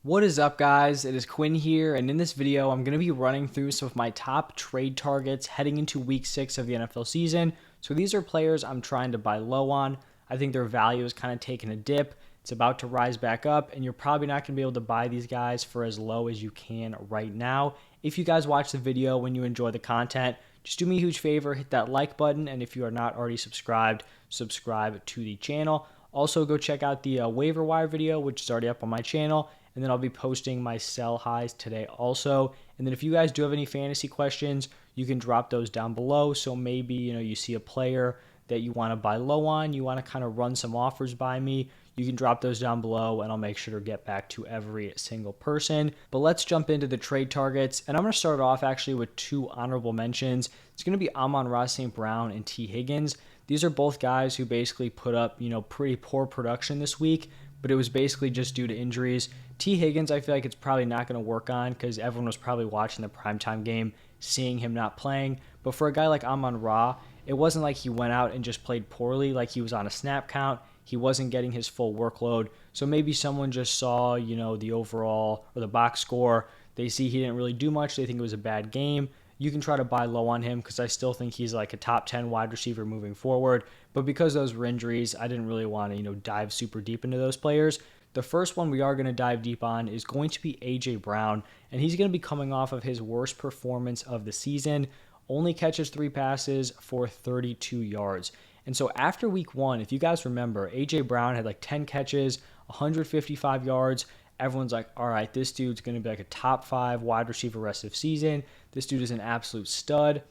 What is up, guys? It is Quinn here, and in this video, I'm going to be running through some of my top trade targets heading into week 6 of the NFL season. So these are players I'm trying to buy low on. I think their value is kind of taking a dip. It's about to rise back up, and you're probably not going to be able to buy these guys for as low as you can right now. If you guys watch the video when you enjoy the content, just do me a huge favor, hit that like button, and if you are not already subscribed, subscribe to the channel. Also, go check out the waiver wire video, which is already up on my channel. And then I'll be posting my sell highs today also. And then if you guys do have any fantasy questions, you can drop those down below. So maybe, you see a player that you want to buy low on, you want to kind of run some offers by me, you can drop those down below and I'll make sure to get back to every single person. But let's jump into the trade targets. And I'm going to start off actually with two honorable mentions. It's going to be Amon-Ra St. Brown and T. Higgins. These are both guys who basically put up, pretty poor production this week, but it was basically just due to injuries. T. Higgins, I feel like it's probably not going to work on because everyone was probably watching the primetime game, seeing him not playing. But for a guy like Amon-Ra, it wasn't like he went out and just played poorly, like he was on a snap count. He wasn't getting his full workload. So maybe someone just saw, the overall or the box score. They see he didn't really do much. They think it was a bad game. You can try to buy low on him because I still think he's like a top 10 wide receiver moving forward. But because those were injuries, I didn't really want to, dive super deep into those players. The first one we are going to dive deep on is going to be A.J. Brown, and he's going to be coming off of his worst performance of the season. Only catches 3 passes for 32 yards. And so after week 1, if you guys remember, A.J. Brown had like 10 catches, 155 yards. Everyone's like, all right, this dude's going to be like a top 5 wide receiver rest of season. This dude is an absolute stud.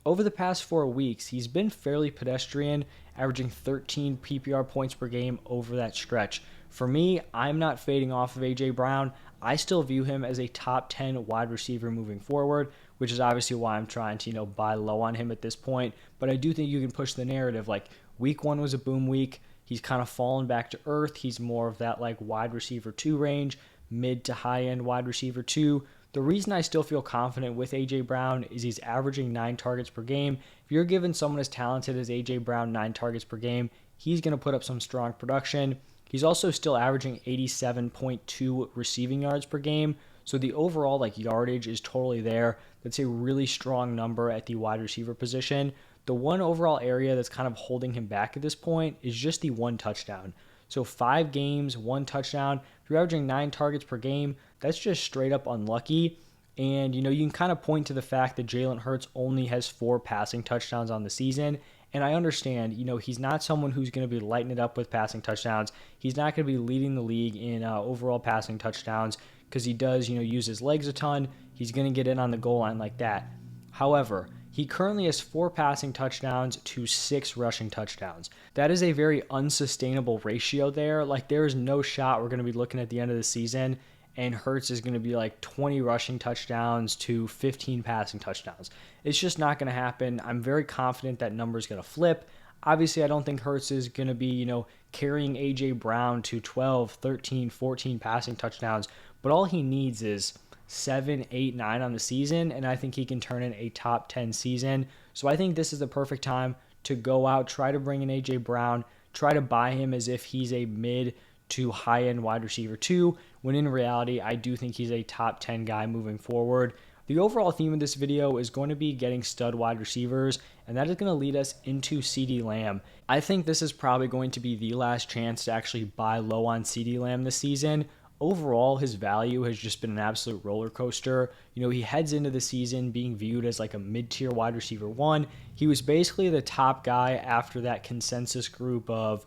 Over the past 4 weeks, he's been fairly pedestrian, averaging 13 PPR points per game over that stretch. For me, I'm not fading off of A.J. Brown. I still view him as a top 10 wide receiver moving forward, which is obviously why I'm trying to, buy low on him at this point. But I do think you can push the narrative. Like, week 1 was a boom week. He's kind of fallen back to earth. He's more of that like wide receiver 2 range, mid to high end wide receiver 2. The reason I still feel confident with A.J. Brown is he's averaging 9 targets per game. If you're giving someone as talented as A.J. Brown 9 targets per game, he's going to put up some strong production. He's also still averaging 87.2 receiving yards per game. So the overall like yardage is totally there. That's a really strong number at the wide receiver position. The one overall area that's kind of holding him back at this point is just the 1 touchdown. So 5 games, 1 touchdown. If you're averaging 9 targets per game, that's just straight up unlucky. And, you can kind of point to the fact that Jalen Hurts only has 4 passing touchdowns on the season. And I understand, he's not someone who's going to be lighting it up with passing touchdowns. He's not going to be leading the league in overall passing touchdowns because he does, use his legs a ton. He's going to get in on the goal line like that. However, he currently has 4 passing touchdowns to 6 rushing touchdowns. That is a very unsustainable ratio there. Like, there is no shot we're going to be looking at the end of the season and Hurts is going to be like 20 rushing touchdowns to 15 passing touchdowns. It's just not going to happen. I'm very confident that number is going to flip. Obviously, I don't think Hurts is going to be, carrying A.J. Brown to 12, 13, 14 passing touchdowns, but all he needs is 7, 8, 9 on the season, and I think he can turn in a top 10 season. So I think this is the perfect time to go out, try to bring in A.J. Brown, try to buy him as if he's a mid to high-end wide receiver 2, when in reality, I do think he's a top 10 guy moving forward. The overall theme of this video is going to be getting stud wide receivers, and that is going to lead us into CeeDee Lamb. I think this is probably going to be the last chance to actually buy low on CeeDee Lamb this season. Overall, his value has just been an absolute roller coaster. He heads into the season being viewed as like a mid-tier wide receiver 1. He was basically the top guy after that consensus group of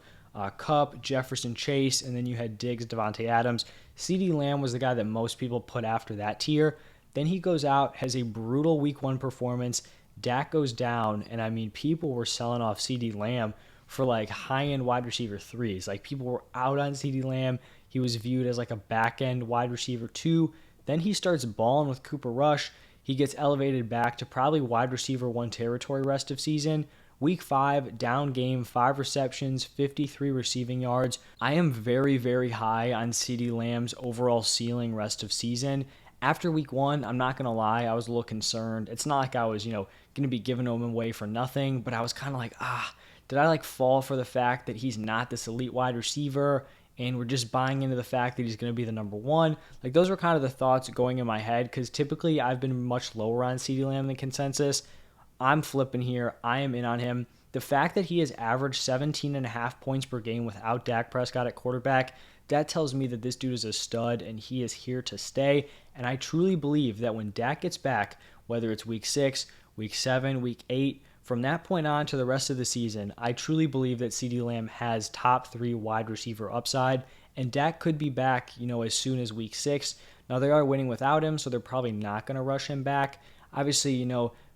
Kupp, Jefferson, Chase, and then you had Diggs, Devontae Adams. CeeDee Lamb was the guy that most people put after that tier. Then he goes out, has a brutal week 1 performance. Dak goes down, and people were selling off CeeDee Lamb for like high-end wide receiver 3s. Like, people were out on CeeDee Lamb. He was viewed as like a back-end wide receiver 2. Then he starts balling with Cooper Rush. He gets elevated back to probably wide receiver 1 territory rest of season. Week 5, down game, 5 receptions, 53 receiving yards. I am very, very high on CeeDee Lamb's overall ceiling rest of season. After week 1, I'm not going to lie, I was a little concerned. It's not like I was, going to be giving him away for nothing, but I was kind of like, did I like fall for the fact that he's not this elite wide receiver? and we're just buying into the fact that he's going to be the number one. Like, those were kind of the thoughts going in my head, because typically I've been much lower on CeeDee Lamb than consensus. I'm flipping here. I am in on him. The fact that he has averaged 17.5 points per game without Dak Prescott at quarterback, that tells me that this dude is a stud and he is here to stay. And I truly believe that when Dak gets back, whether it's week 6, week 7, week 8, from that point on to the rest of the season, I truly believe that CeeDee Lamb has top 3 wide receiver upside, and Dak could be back, as soon as week 6. Now, they are winning without him, so they're probably not going to rush him back. Obviously,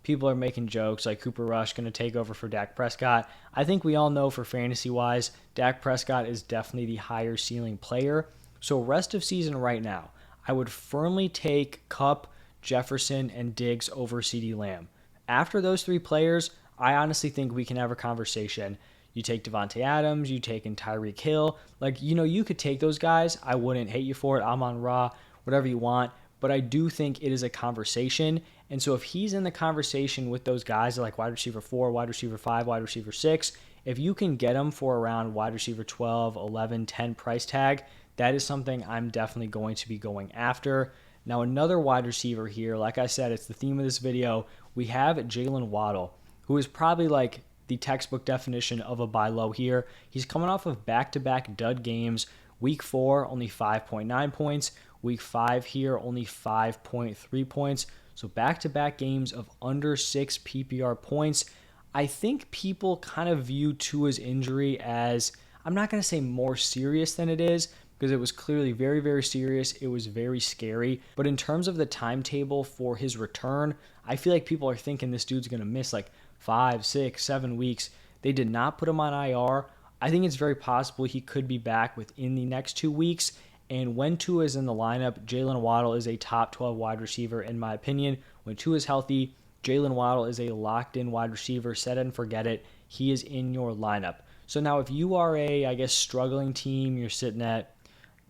people are making jokes like Cooper Rush going to take over for Dak Prescott. I think we all know, for fantasy-wise, Dak Prescott is definitely the higher ceiling player. So rest of season right now, I would firmly take Kupp, Jefferson, and Diggs over CeeDee Lamb. After those 3 players, I honestly think we can have a conversation. You take Devontae Adams, you take in Tyreek Hill. You could take those guys. I wouldn't hate you for it. I'm on Raw, whatever you want. But I do think it is a conversation. And so if he's in the conversation with those guys like wide receiver 4, wide receiver 5, wide receiver 6, if you can get him for around wide receiver 12, 11, 10 price tag, that is something I'm definitely going to be going after. Now, another wide receiver here, like I said, it's the theme of this video. We have Jaylen Waddle, who is probably like the textbook definition of a buy low here. He's coming off of back-to-back dud games. Week 4, only 5.9 points. Week 5 here, only 5.3 points. So back-to-back games of under 6 PPR points. I think people kind of view Tua's injury as, I'm not going to say more serious than it is, because it was clearly very, very serious. It was very scary. But in terms of the timetable for his return, I feel like people are thinking this dude's going to miss like 5, 6, 7 weeks. They did not put him on IR. I think it's very possible he could be back within the next 2 weeks. And when Tua is in the lineup, Jaylen Waddle is a top 12 wide receiver, in my opinion. When Tua is healthy, Jaylen Waddle is a locked-in wide receiver. Set it and forget it. He is in your lineup. So now if you are a, struggling team, you're sitting at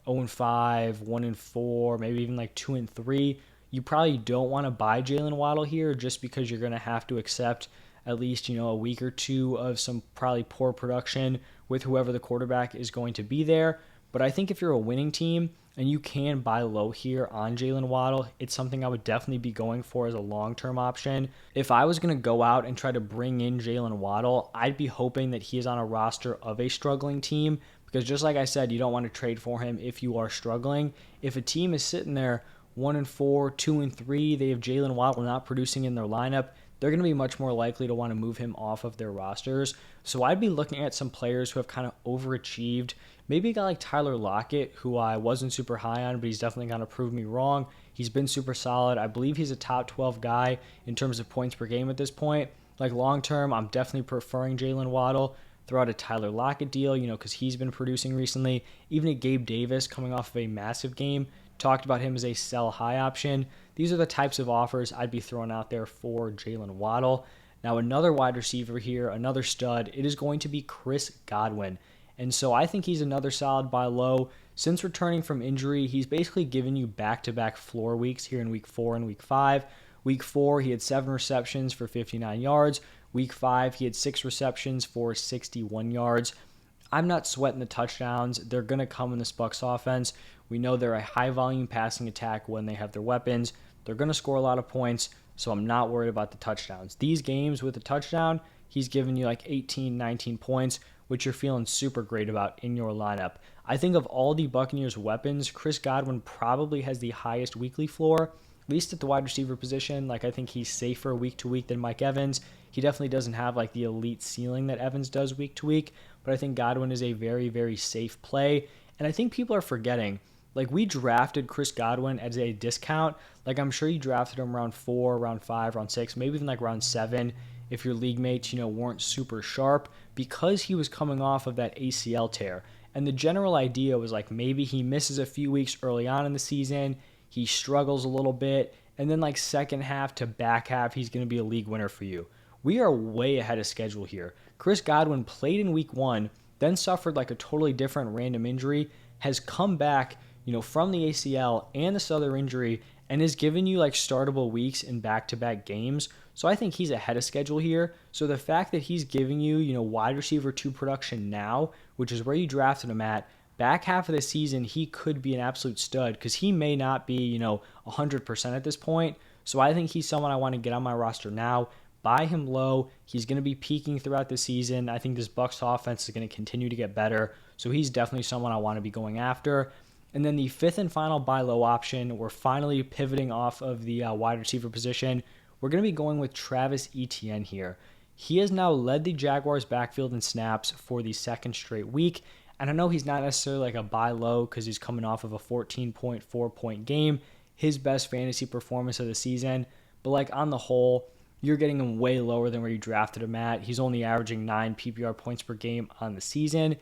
0-5, 1-4, maybe even like 2-3, you probably don't want to buy Jaylen Waddle here, just because you're going to have to accept at least, a week or 2 of some probably poor production with whoever the quarterback is going to be there. But I think if you're a winning team and you can buy low here on Jaylen Waddle, it's something I would definitely be going for as a long-term option. If I was going to go out and try to bring in Jaylen Waddle, I'd be hoping that he is on a roster of a struggling team, because just like I said, you don't want to trade for him if you are struggling. If a team is sitting there 1-4, 2-3, they have Jaylen Waddle not producing in their lineup, they're going to be much more likely to want to move him off of their rosters. So I'd be looking at some players who have kind of overachieved. Maybe a guy like Tyler Lockett, who I wasn't super high on, but he's definitely going to prove me wrong. He's been super solid. I believe he's a top 12 guy in terms of points per game at this point. Like, long term, I'm definitely preferring Jaylen Waddle. Throw out a Tyler Lockett deal, because he's been producing recently. Even a Gabe Davis coming off of a massive game. Talked about him as a sell high option. These are the types of offers I'd be throwing out there for Jaylen Waddle. Now, another wide receiver here, another stud, it is going to be Chris Godwin. And so I think he's another solid buy low. Since returning from injury, he's basically given you back-to-back floor weeks here in week 4 and week 5. Week 4, he had 7 receptions for 59 yards. Week 5, he had 6 receptions for 61 yards. I'm not sweating the touchdowns. They're going to come in this Bucs offense. We know they're a high-volume passing attack when they have their weapons. They're going to score a lot of points, so I'm not worried about the touchdowns. These games with a touchdown, he's giving you like 18, 19 points, which you're feeling super great about in your lineup. I think of all the Buccaneers' weapons, Chris Godwin probably has the highest weekly floor, at least at the wide receiver position. I think he's safer week to week than Mike Evans. He definitely doesn't have the elite ceiling that Evans does week to week, but I think Godwin is a very, very safe play. And I think people are forgetting, we drafted Chris Godwin as a discount. I'm sure you drafted him round 4, round 5, round 6, maybe even round 7 if your league mates, weren't super sharp, because he was coming off of that ACL tear. And the general idea was maybe he misses a few weeks early on in the season, he struggles a little bit, and then second half to back half, he's going to be a league winner for you. We are way ahead of schedule here. Chris Godwin played in week 1, then suffered a totally different random injury, has come back, from the ACL and this other injury, and is giving you startable weeks in back-to-back games. So I think he's ahead of schedule here. So the fact that he's giving you, wide receiver 2 production now, which is where you drafted him at, back half of the season, he could be an absolute stud because he may not be, 100% at this point. So I think he's someone I want to get on my roster now. Buy him low. He's going to be peaking throughout the season. I think this Bucs offense is going to continue to get better. So he's definitely someone I want to be going after. And then the fifth and final buy low option, we're finally pivoting off of the wide receiver position. We're going to be going with Travis Etienne here. He has now led the Jaguars backfield in snaps for the second straight week. And I know he's not necessarily like a buy low because he's coming off of a 14.4 point game, his best fantasy performance of the season. But like on the whole, you're getting him way lower than where you drafted him at. He's only averaging 9 PPR points per game on the season.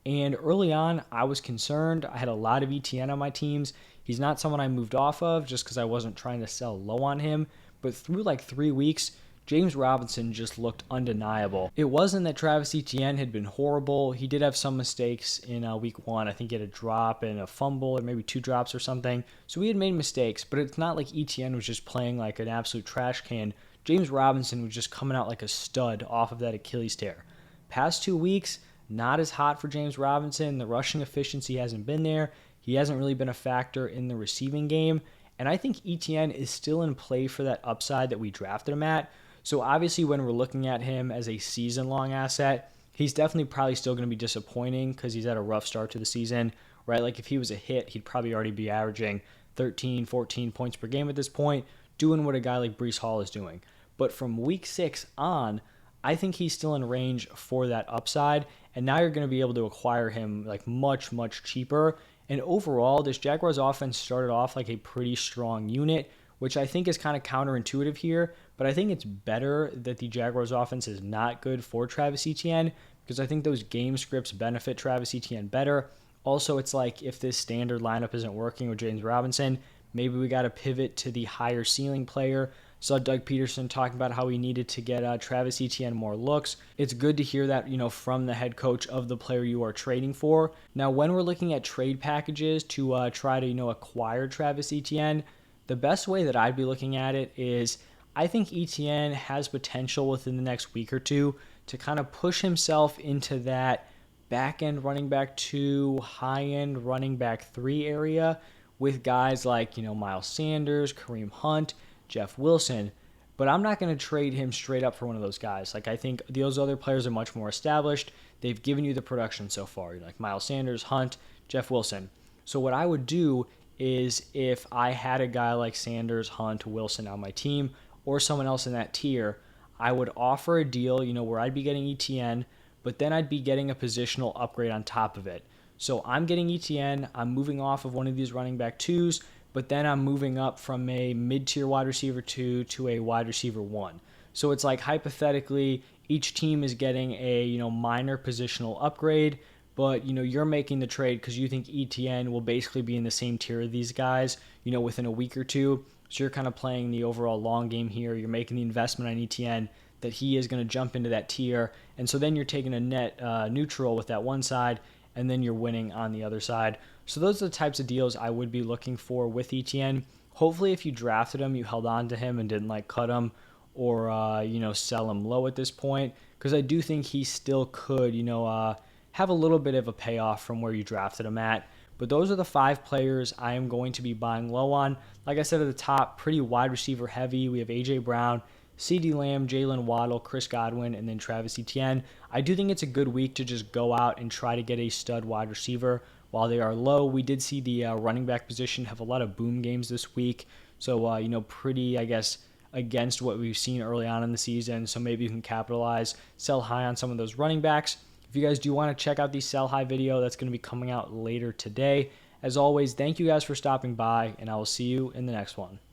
And early on, I was concerned. I had a lot of Etienne on my teams. He's not someone I moved off of just because I wasn't trying to sell low on him. But through like 3 weeks, James Robinson just looked undeniable. It wasn't that Travis Etienne had been horrible. He did have some mistakes in week 1. I think he had a drop and a fumble or maybe 2 drops or something. So he had made mistakes, but it's not like Etienne was just playing like an absolute trash can. James Robinson was just coming out like a stud off of that Achilles tear. Past 2 weeks, not as hot for James Robinson. The rushing efficiency hasn't been there. He hasn't really been a factor in the receiving game. And I think Etienne is still in play for that upside that we drafted him at. So obviously when we're looking at him as a season-long asset, he's definitely probably still going to be disappointing because he's had a rough start to the season, right? Like if he was a hit, he'd probably already be averaging 13, 14 points per game at this point, doing what a guy like Breece Hall is doing. But from week 6 on, I think he's still in range for that upside. And now you're going to be able to acquire him like much, much cheaper. And overall, this Jaguars offense started off like a pretty strong unit, which I think is kind of counterintuitive here. But I think it's better that the Jaguars offense is not good for Travis Etienne because I think those game scripts benefit Travis Etienne better. Also, it's like if this standard lineup isn't working with James Robinson, maybe we got to pivot to the higher ceiling player. Saw Doug Peterson talking about how he needed to get Travis Etienne more looks. It's good to hear that, from the head coach of the player you are trading for. Now, when we're looking at trade packages to try to, acquire Travis Etienne, the best way that I'd be looking at it is I think Etienne has potential within the next week or two to kind of push himself into that back-end running back 2, high-end running back 3 area with guys like, Miles Sanders, Kareem Hunt, Jeff Wilson, but I'm not going to trade him straight up for one of those guys. Like I think those other players are much more established. They've given you the production so far, like Miles Sanders, Hunt, Jeff Wilson. So what I would do is if I had a guy like Sanders, Hunt, Wilson on my team or someone else in that tier, I would offer a deal, where I'd be getting Etienne, but then I'd be getting a positional upgrade on top of it. So I'm getting Etienne, I'm moving off of one of these running back 2s, but then I'm moving up from a mid-tier wide receiver 2 to a wide receiver 1. So it's like hypothetically, each team is getting a minor positional upgrade, but you're making the trade because you think Etienne will basically be in the same tier of these guys, within a week or two. So you're kind of playing the overall long game here. You're making the investment on Etienne that he is going to jump into that tier, and so then you're taking a net neutral with that one side, and then you're winning on the other side. So those are the types of deals I would be looking for with Etienne. Hopefully if you drafted him, you held on to him and didn't cut him or, sell him low at this point. Because I do think he still could, have a little bit of a payoff from where you drafted him at. But those are the 5 players I am going to be buying low on. Like I said at the top, pretty wide receiver heavy. We have A.J. Brown, CeeDee Lamb, Jaylen Waddle, Chris Godwin, and then Travis Etienne. I do think it's a good week to just go out and try to get a stud wide receiver. While they are low, we did see the running back position have a lot of boom games this week. So, pretty, I guess, against what we've seen early on in the season. So maybe you can capitalize, sell high on some of those running backs. If you guys do want to check out the sell high video, that's going to be coming out later today. As always, thank you guys for stopping by, and I will see you in the next one.